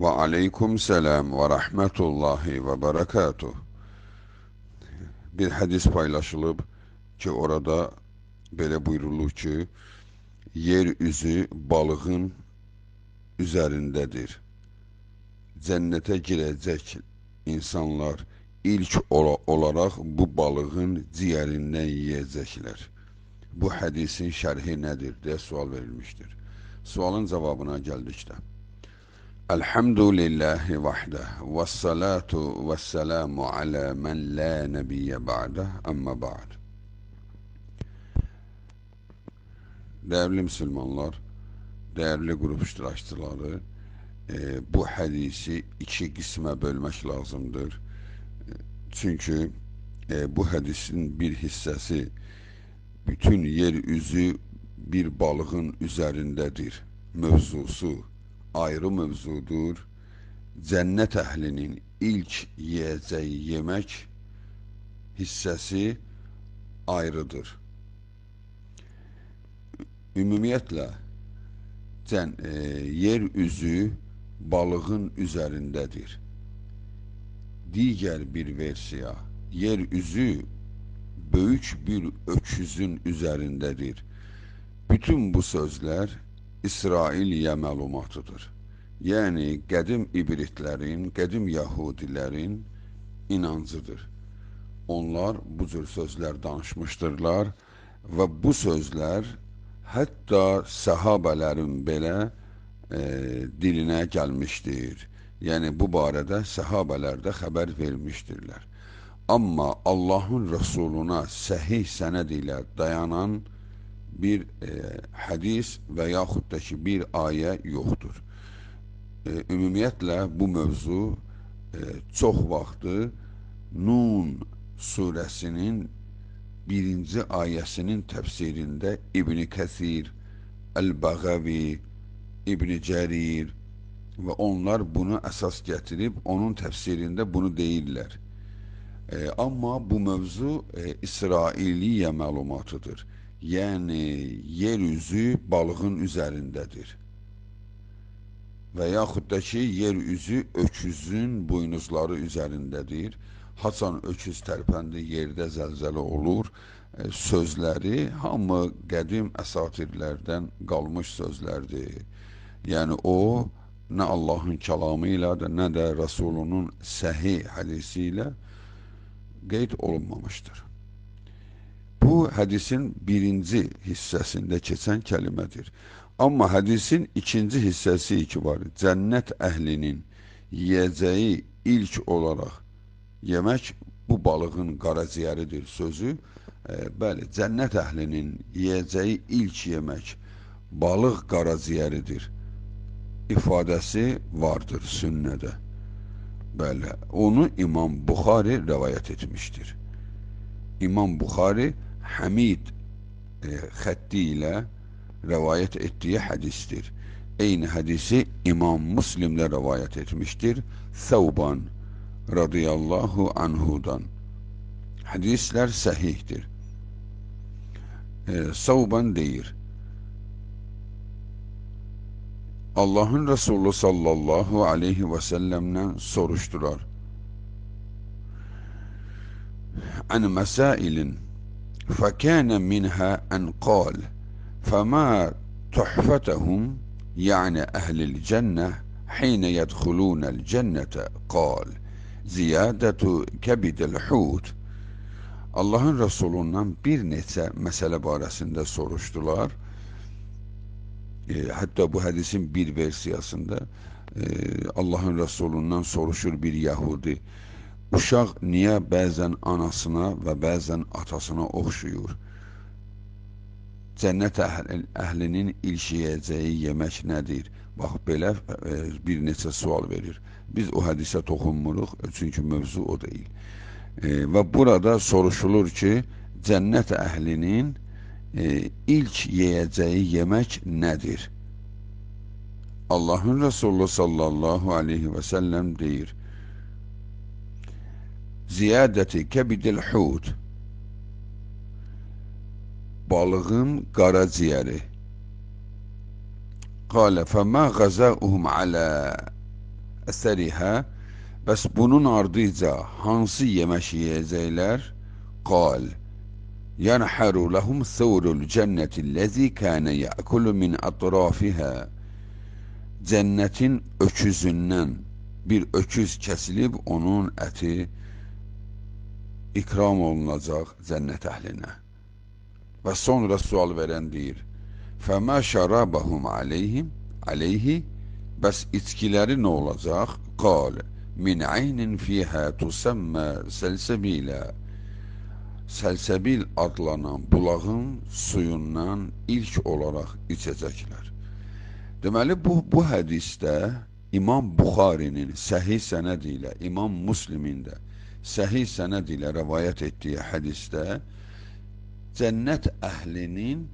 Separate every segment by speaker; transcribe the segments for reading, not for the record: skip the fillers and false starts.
Speaker 1: Ve aleyküm selam ve rahmetullahi ve berekatuh. Bir hadis paylaşılıb ki, orada belə buyurulur ki, yer üzü balığın üzərindədir. Cənnətə girəcək insanlar ilk olaraq bu balığın ciyərindən yeyəcəklər. Bu hədisin şərhi nədir deyə sual verilmişdir. Sualın cavabına gəldikdə: Elhamdülillahi vahdah ve salatu ve selamu ala men la nebiyye ba'dah amma ba'd. Değerli Müslümanlar, değerli grup iştirakçıları, bu hadisi iki kısma bölmek lazımdır. Çünkü bu hadisin bir hissesi bütün yeryüzü bir balığın üzerindedir mevzusu ayrı mevzudur. Cennet əhlinin ilk yiyeceği yemek hissesi ayrıdır. Ümumiyyətlə yeryüzü balığın üzerindedir. Diğer bir versiya, yeryüzü büyük bir öküzün üzerindedir. Bütün bu sözler İsrailiyə məlumatıdır. Yəni qədim ibritlərin, qədim Yahudilərin inancıdır. Onlar bu cür sözlər danışmışdırlar və bu sözlər hətta səhabələrin belə dilinə gəlmişdir. Yəni bu barədə səhabələr də xəbər vermişdirlər. Amma Allahın Rəsuluna səhih sənəd ilə dayanan bir hadis və yaxud da ki bir ayə yoxdur. Ümumiyyətlə bu mövzu çox vaxtı Nun surəsinin 1-ci ayəsinin təfsirində İbn Kəsir, Əl-Bəğəvi, İbn Cərir və onlar bunu əsas gətirib onun təfsirində bunu deyirlər. Amma bu mövzu İsrailiyyə məlumatıdır. Yəni yeryüzü balığın üzərindədir. Və yaxud da ki, yeryüzü öküzün buynuzları üzərindədir. Haçan öküz tərpəndi, yerdə zəlzələ olur. Sözləri hamı qədim əsatirlərdən qalmış sözlərdir. Yəni o, nə Allahın kəlamı ilə də, nə də Rəsulunun səhih hədisi ilə qeyd olunmamışdır. Bu hadisin birinci hissəsində keçən kelimədir. Amma hadisin ikinci hissəsi ki var. Cənnət əhlinin yiyəcəyi ilk olaraq yemək bu balığın qaraciyəridir sözü. Bəli, cənnət əhlinin yiyəcəyi ilk yemək balıq qaraciyəridir ifadəsi vardır sünnədə. Bəli, onu İmam Buxari rəvayət etmişdir. İmam Buxari Hamid xətti ilə rəvayət etdiyi hədisdir. Eyni hədisi İmam Müslim də rəvayət etmişdir. Səvban radiyallahu anhudan. Hədislər səhihdir. Səvban deyir: Allahın Resulü sallallahu aleyhi və səlləmdən soruşdular. An məsailin فكان منها أن قال فما تحفتهم يعني أهل الجنة حين يدخلون الجنة قال زiyadatu kebidel hut. Allahın Resulündən bir neçə məsələ barəsində soruşdular. Hatta bu hadisin bir versiyasında Allahın Resulündən soruşur bir Yahudi: Uşaq niyə bəzən anasına və bəzən atasına oxşuyur? Cənnət əhlinin ilk yiyəcəyi yemək nədir? Bax, belə bir neçə sual verir. Biz o hədisə toxunmuruq, çünki mövzu o deyil. Və burada soruşulur ki, cənnət əhlinin ilk yiyəcəyi yemək nədir? Allahın Resulü sallallahu aleyhi və səlləm deyir: Ziyadəti kebidil hut, balığın qaraciyəri. Qalə fəmə qəzəuhum alə əsərihə, bəs bunun ardıca hansı yemək yeyəcəklər? Qal, yanharu lahum thawrul cenneti'llezî kâne ya'kulu min atrafihâ. Cənnetin öküzündən bir öküz kəsilib onun əti ikram olunacaq cənnət əhlinə. Və sonra sual verən deyir, fəmə şərabəhum aleyhi, bəs içkiləri nə olacaq? Qal, min aynin fiyhə tusammə səlsəbilə. Səlsəbil adlanan bulağın suyundan ilk olaraq içəcəklər. Deməli, bu hədisdə İmam Buxarinin səhih sənədi ilə, İmam Müslimin də səhih sənədi ilə rəvayət etdiyi hədisdə cənnət əhlinin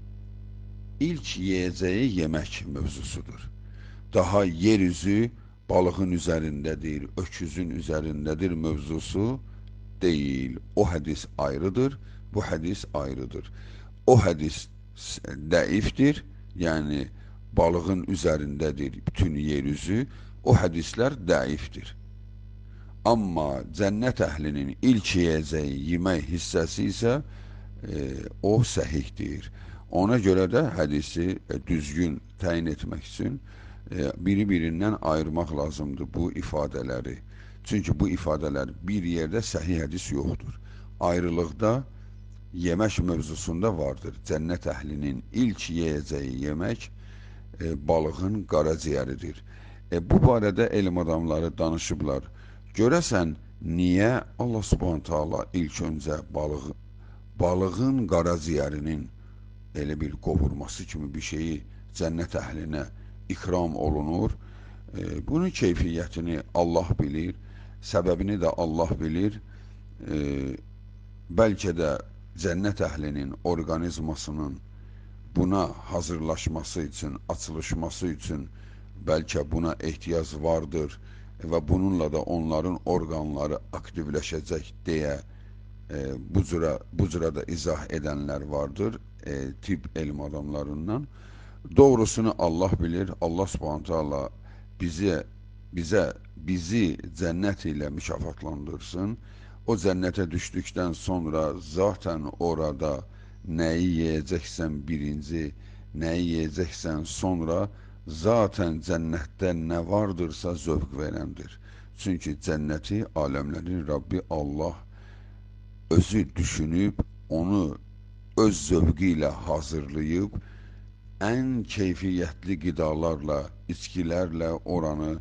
Speaker 1: ilk yeyəcəyi yemək mövzusudur. Daha yeryüzü balığın üzərindədir, öküzün üzərindədir mövzusu deyil. O hədis ayrıdır, bu hədis ayrıdır. O hədis dəifdir, yəni balığın üzərindədir bütün yeryüzü, o hədislər dəifdir. Amma cənnət əhlinin ilk yeyəcəyi yemək hissəsi isə o səhihdir. Ona görə də hədisi düzgün təyin etmək üçün biri-birindən ayırmaq lazımdır bu ifadələri. Çünki bu ifadələr bir yerdə səhih hədis yoxdur. Ayrılıqda yemək mövzusunda vardır. Cənnət əhlinin ilk yeyəcəyi yemək balığın qaraciyəridir. Bu barədə elm adamları danışıblar. Görəsən, niyə Allah Subhanahu taala ilk öncə balığın qaraciyərinin elə bir qovurması kimi bir şeyi cənnət əhlinə ikram olunur? Bunun keyfiyyətini Allah bilir, səbəbini də Allah bilir. Bəlkə də cənnət əhlinin orqanizmasının buna hazırlaşması üçün, açılışması üçün bəlkə buna ehtiyac vardır və bununla da onların orqanları aktivləşəcək deyə bu cürə də izah edənlər vardır tibb elm adamlarından. Doğrusunu Allah bilir. Allah Subhanahu taala bizi cənnət ilə mükafatlandırsın. O cənnətə düşdükdən sonra zaten orada nəyi yeyəcəksən birinci, nəyi yeyəcəksən sonra, zaten cənnətdə nə vardırsa zövq verəndir. Çünki cənnəti aləmlərin Rabbi Allah özü düşünüb, onu öz zövqü ilə hazırlayıb, ən keyfiyyətli qidalarla, içkilərlə oranı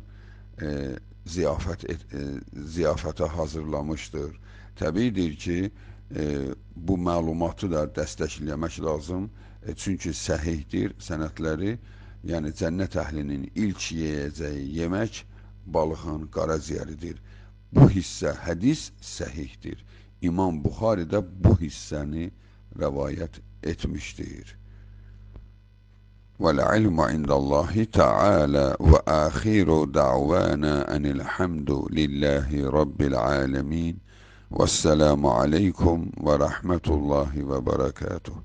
Speaker 1: ziyafətə hazırlamışdır. Təbiidir ki, bu məlumatı da dəstəkləmək lazım. Çünki səhihdir sənədləri, yəni cənnət əhlinin ilk yeyəcəyi yemək balığın qaraciyəridir. Bu hissə hədis səhihdir. İmam Buxari də bu hissəni rəvayət etmişdir. وَالْعِلْمُ عِنْدَ اللّٰهِ تَعَالَى وَآخِرُ دَعْوَانَا أَنِ الْحَمْدُ لِلّٰهِ رَبِّ الْعَالَمِينَ وَالسَّلَامُ عَلَيْكُمْ وَرَحْمَةُ اللّٰهِ وَبَرَكَاتُهُ.